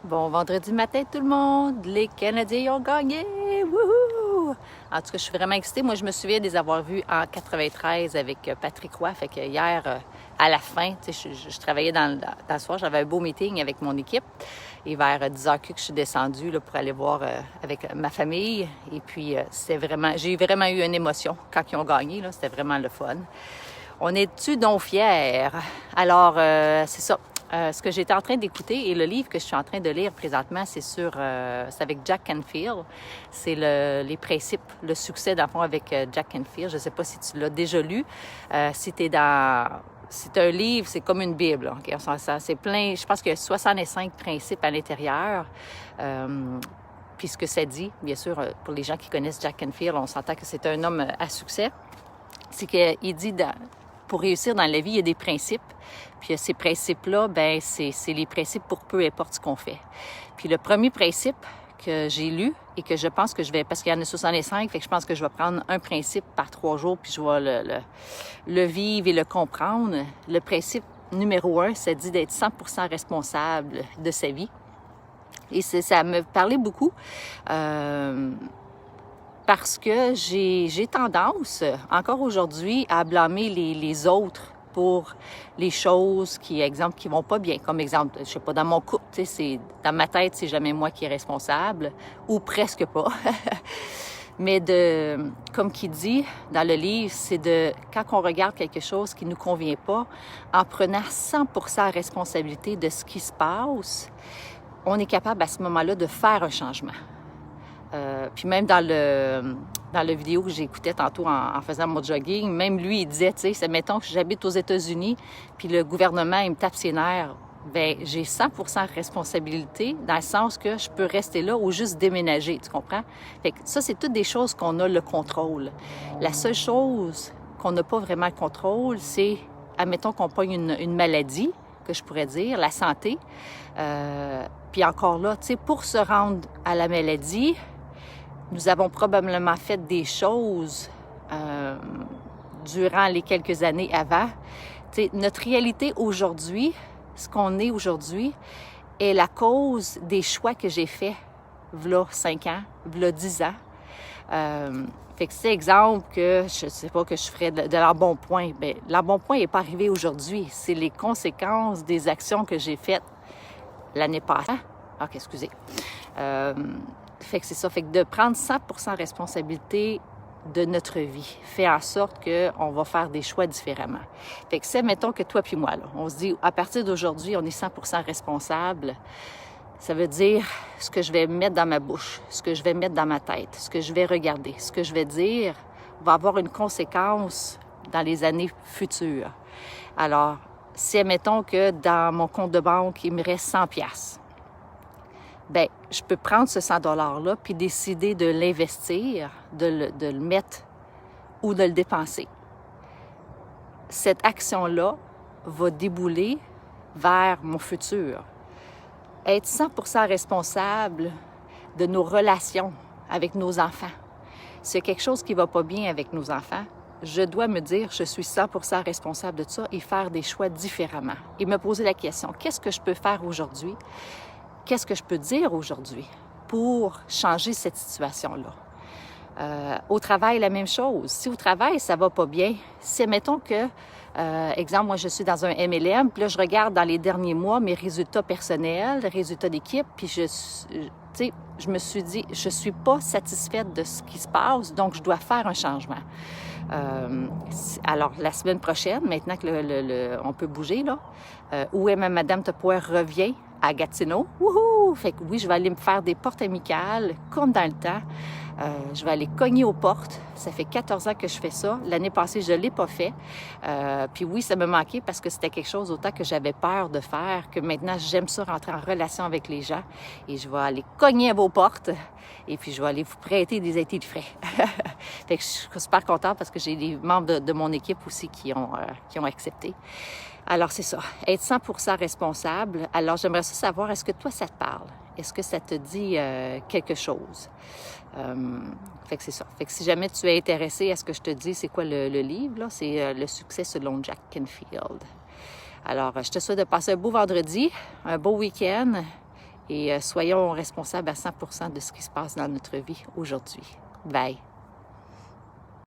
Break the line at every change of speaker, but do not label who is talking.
Bon vendredi matin tout le monde, les Canadiens ont gagné! Wouhou! En tout cas, je suis vraiment excitée. Moi, je me souviens de les avoir vus en 93 avec Patrick Roy. Fait que hier, à la fin, tu sais, je travaillais dans le soir, j'avais un beau meeting avec mon équipe. Et vers 10h que je suis descendue là, pour aller voir avec ma famille. Et puis, j'ai vraiment eu une émotion quand ils ont gagné. Là, c'était vraiment le fun. On est-tu donc fiers? Alors, c'est ça. Ce que j'étais en train d'écouter et le livre que je suis en train de lire présentement, c'est avec Jack Canfield. C'est les principes, le succès dans le fond avec Jack Canfield. Je ne sais pas si tu l'as déjà lu. C'est un livre, c'est comme une Bible. Okay? C'est plein, je pense qu'il y a 65 principes à l'intérieur. Puis ce que ça dit, bien sûr, pour les gens qui connaissent Jack Canfield, on s'entend que c'est un homme à succès. C'est qu'il dit, pour réussir dans la vie, il y a des principes. Puis ces principes-là, ben c'est les principes pour peu importe ce qu'on fait. Puis le premier principe que j'ai lu et que je pense que je vais, parce qu'il y en a 65, fait que je pense que je vais prendre un principe par 3 jours, puis je vais le vivre et le comprendre. Le principe numéro 1, ça dit d'être 100% responsable de sa vie. Et ça me parlait beaucoup. Parce que j'ai tendance, encore aujourd'hui, à blâmer les autres pour les choses qui vont pas bien. Comme exemple, je sais pas, dans mon couple, tu sais, dans ma tête, c'est jamais moi qui est responsable, ou presque pas. Mais comme qu'il dit dans le livre, quand on regarde quelque chose qui nous convient pas, en prenant 100% responsabilité de ce qui se passe, on est capable à ce moment-là de faire un changement. Puis même dans le vidéo que j'écoutais tantôt en faisant mon jogging, même lui, il disait, tu sais, mettons que j'habite aux États-Unis, puis le gouvernement, il me tape ses nerfs, bien, j'ai 100% responsabilité dans le sens que je peux rester là ou juste déménager, tu comprends? Fait que ça, c'est toutes des choses qu'on a le contrôle. La seule chose qu'on n'a pas vraiment le contrôle, c'est, admettons qu'on pogne une maladie, que je pourrais dire, la santé. Puis encore là, tu sais, pour se rendre à la maladie, nous avons probablement fait des choses durant les quelques années avant. Tu sais, notre réalité aujourd'hui, ce qu'on est aujourd'hui, est la cause des choix que j'ai faits v'là 5 ans, v'là 10 ans. Fait que c'est exemple que je sais pas que je ferais de l'embonpoint. Bien, l'embonpoint n'est pas arrivé aujourd'hui. C'est les conséquences des actions que j'ai faites l'année passée. OK, excusez. Fait que c'est ça. Fait que de prendre 100% responsabilité de notre vie fait en sorte qu'on va faire des choix différemment. Fait que c'est, mettons que toi puis moi, là, on se dit, à partir d'aujourd'hui, on est 100% responsable. Ça veut dire ce que je vais mettre dans ma bouche, ce que je vais mettre dans ma tête, ce que je vais regarder, ce que je vais dire va avoir une conséquence dans les années futures. Alors, si, admettons que dans mon compte de banque, il me reste 100 $, bien, je peux prendre ce 100 $-là puis décider de l'investir, de le mettre ou de le dépenser. Cette action-là va débouler vers mon futur. Être 100% responsable de nos relations avec nos enfants. S'il y a quelque chose qui ne va pas bien avec nos enfants, je dois me dire, je suis 100% responsable de ça et faire des choix différemment. Et me poser la question, qu'est-ce que je peux faire aujourd'hui? Qu'est-ce que je peux dire aujourd'hui pour changer cette situation-là? Au travail, la même chose. Si au travail, ça va pas bien, si, mettons que, exemple, moi, je suis dans un MLM, puis là, je regarde dans les derniers mois mes résultats personnels, résultats d'équipe, puis je me suis dit, je suis pas satisfaite de ce qui se passe, donc je dois faire un changement. Alors, la semaine prochaine, maintenant que on peut bouger, là, où est Madame Tupperware revient à Gatineau. Wouhou! Fait que oui, je vais aller me faire des portes amicales, comme dans le temps. Je vais aller cogner aux portes. Ça fait 14 ans que je fais ça. L'année passée, je ne l'ai pas fait. Puis oui, ça me manquait parce que c'était quelque chose autant que j'avais peur de faire, que maintenant, j'aime ça rentrer en relation avec les gens. Et je vais aller cogner à vos portes et puis je vais aller vous prêter des étés de frais. Fait que je suis super contente parce que j'ai des membres de mon équipe aussi qui ont accepté. Alors, c'est ça, être 100% responsable. Alors, j'aimerais ça savoir, est-ce que toi, ça te parle? Est-ce que ça te dit quelque chose? Fait que c'est ça. Fait que si jamais tu es intéressé à ce que je te dis, c'est quoi le livre, là? C'est Le succès selon Jack Canfield. Alors, je te souhaite de passer un beau vendredi, un beau week-end, et soyons responsables à 100% de ce qui se passe dans notre vie aujourd'hui. Bye!